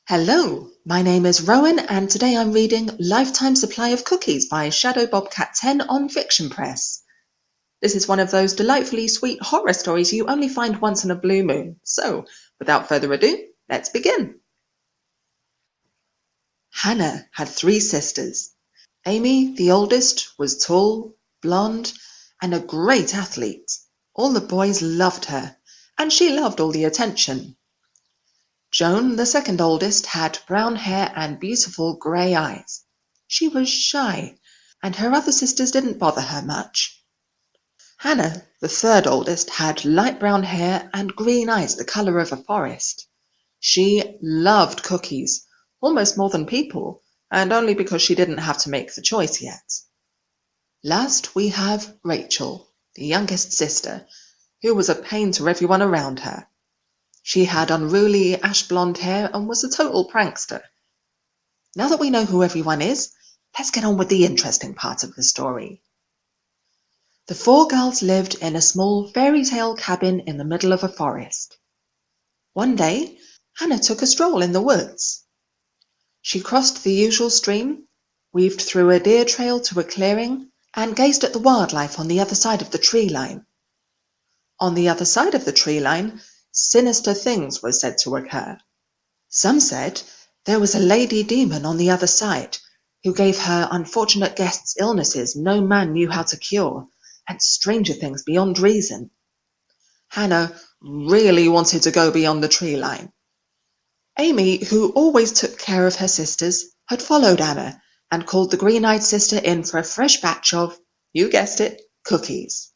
Hello, my name is Rowan and today I'm reading Lifetime Supply of Cookies by Shadow Bobcat 10 on Fiction Press. This is one of those delightfully sweet horror stories you only find once in a blue moon. So, without further ado, let's begin. Hannah had three sisters. Amy, the oldest, was tall, blonde, and a great athlete. All the boys loved her, and she loved all the attention. Joan, the second oldest, had brown hair and beautiful grey eyes. She was shy, and her other sisters didn't bother her much. Hannah, the third oldest, had light brown hair and green eyes the colour of a forest. She loved cookies, almost more than people, and only because she didn't have to make the choice yet. Last we have Rachel, the youngest sister, who was a pain to everyone around her. She had unruly ash-blonde hair and was a total prankster. Now that we know who everyone is, let's get on with the interesting part of the story. The four girls lived in a small fairy tale cabin in the middle of a forest. One day, Hannah took a stroll in the woods. She crossed the usual stream, weaved through a deer trail to a clearing, and gazed at the wildlife on the other side of the tree line. On the other side of the tree line, sinister things were said to occur. Some said there was a lady demon on the other side who gave her unfortunate guests illnesses no man knew how to cure, and stranger things beyond reason. Hannah really wanted to go beyond the tree line. Amy, who always took care of her sisters, had followed Anna and called the green-eyed sister in for a fresh batch of, you guessed it, cookies.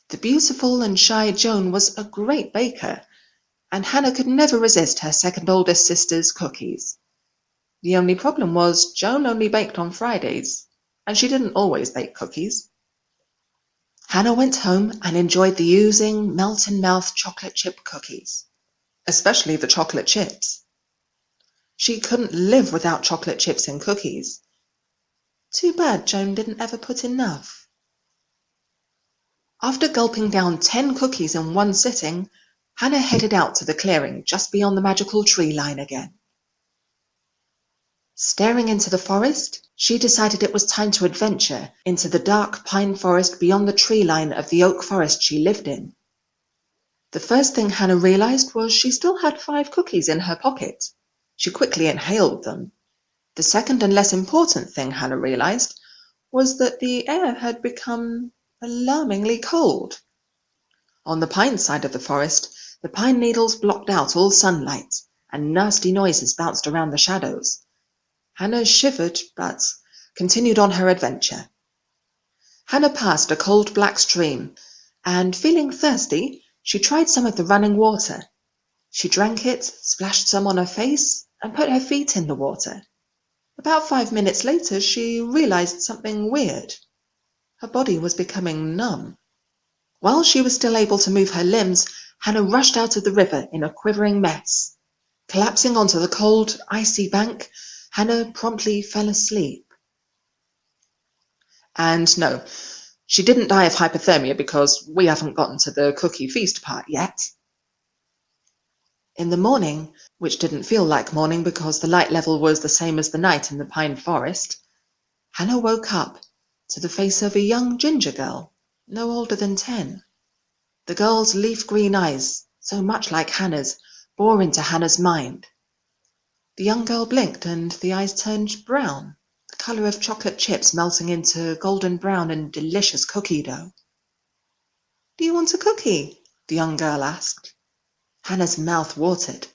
The beautiful and shy Joan was a great baker, and Hannah could never resist her second oldest sister's cookies. The only problem was Joan only baked on Fridays, and she didn't always bake cookies. Hannah went home and enjoyed the oozing, melt-in-mouth chocolate chip cookies, especially the chocolate chips. She couldn't live without chocolate chips and cookies. Too bad Joan didn't ever put enough. After gulping down 10 cookies in one sitting, Hannah headed out to the clearing just beyond the magical tree line again. Staring into the forest, she decided it was time to adventure into the dark pine forest beyond the tree line of the oak forest she lived in. The first thing Hannah realized was she still had 5 cookies in her pocket. She quickly inhaled them. The second and less important thing Hannah realized was that the air had become alarmingly cold. On the pine side of the forest, the pine needles blocked out all sunlight, and nasty noises bounced around the shadows. Hannah shivered, but continued on her adventure. Hannah passed a cold black stream, and feeling thirsty, she tried some of the running water. She drank it, splashed some on her face, and put her feet in the water. About 5 minutes later, she realized something weird. Her body was becoming numb. While she was still able to move her limbs, Hannah rushed out of the river in a quivering mess. Collapsing onto the cold, icy bank, Hannah promptly fell asleep. And no, she didn't die of hypothermia because we haven't gotten to the cookie feast part yet. In the morning, which didn't feel like morning because the light level was the same as the night in the pine forest, Hannah woke up to the face of a young ginger girl, no older than 10. The girl's leaf-green eyes, so much like Hannah's, bore into Hannah's mind. The young girl blinked and the eyes turned brown, the colour of chocolate chips melting into golden brown and delicious cookie dough. "Do you want a cookie?" the young girl asked. Hannah's mouth watered.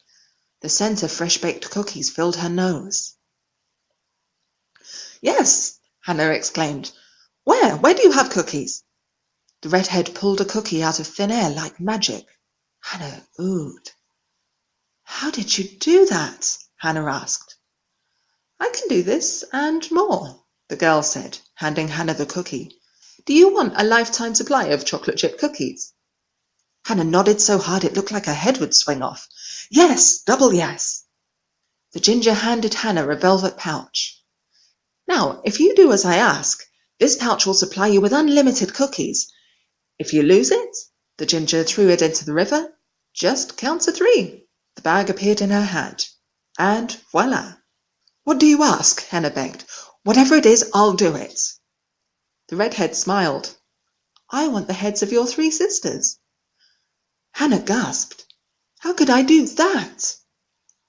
The scent of fresh-baked cookies filled her nose. "Yes," Hannah exclaimed. Where do you have cookies?" The redhead pulled a cookie out of thin air like magic. Hannah oohed. "How did you do that?" Hannah asked. "I can do this and more," the girl said, handing Hannah the cookie. "Do you want a lifetime supply of chocolate chip cookies?" Hannah nodded so hard it looked like her head would swing off. "Yes, double yes." The ginger handed Hannah a velvet pouch. "Now, if you do as I ask, this pouch will supply you with unlimited cookies. If you lose it," the ginger threw it into the river, "just count to 3. The bag appeared in her hand. And voila! What do you ask? Hannah begged. Whatever it is, I'll do it. The redhead smiled. I want the heads of your 3 sisters. Hannah gasped. How could I do that?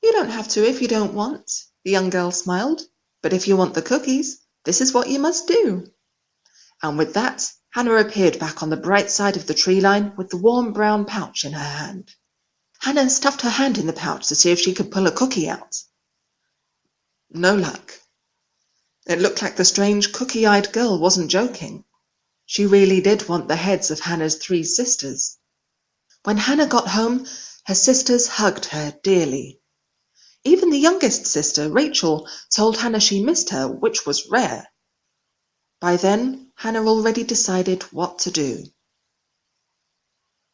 You don't have to if you don't want, the young girl smiled. But if you want the cookies, this is what you must do. And with that, Hannah appeared back on the bright side of the tree line with the warm brown pouch in her hand. Hannah stuffed her hand in the pouch to see if she could pull a cookie out. No luck. It looked like the strange cookie-eyed girl wasn't joking. She really did want the heads of Hannah's 3 sisters. When Hannah got home, her sisters hugged her dearly. Even the youngest sister, Rachel, told Hannah she missed her, which was rare. By then, Hannah already decided what to do.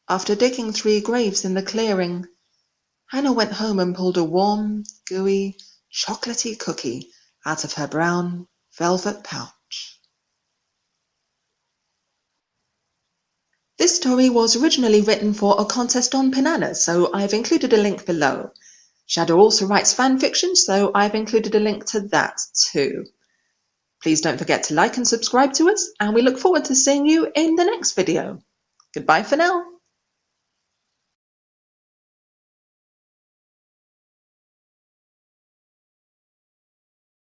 After digging 3 graves in the clearing, Hannah went home and pulled a warm, gooey, chocolatey cookie out of her brown velvet pouch. This story was originally written for a contest on Pinana, so I've included a link below. Shadow also writes fan fiction, so I've included a link to that too. Please don't forget to like and subscribe to us, and we look forward to seeing you in the next video. Goodbye for now.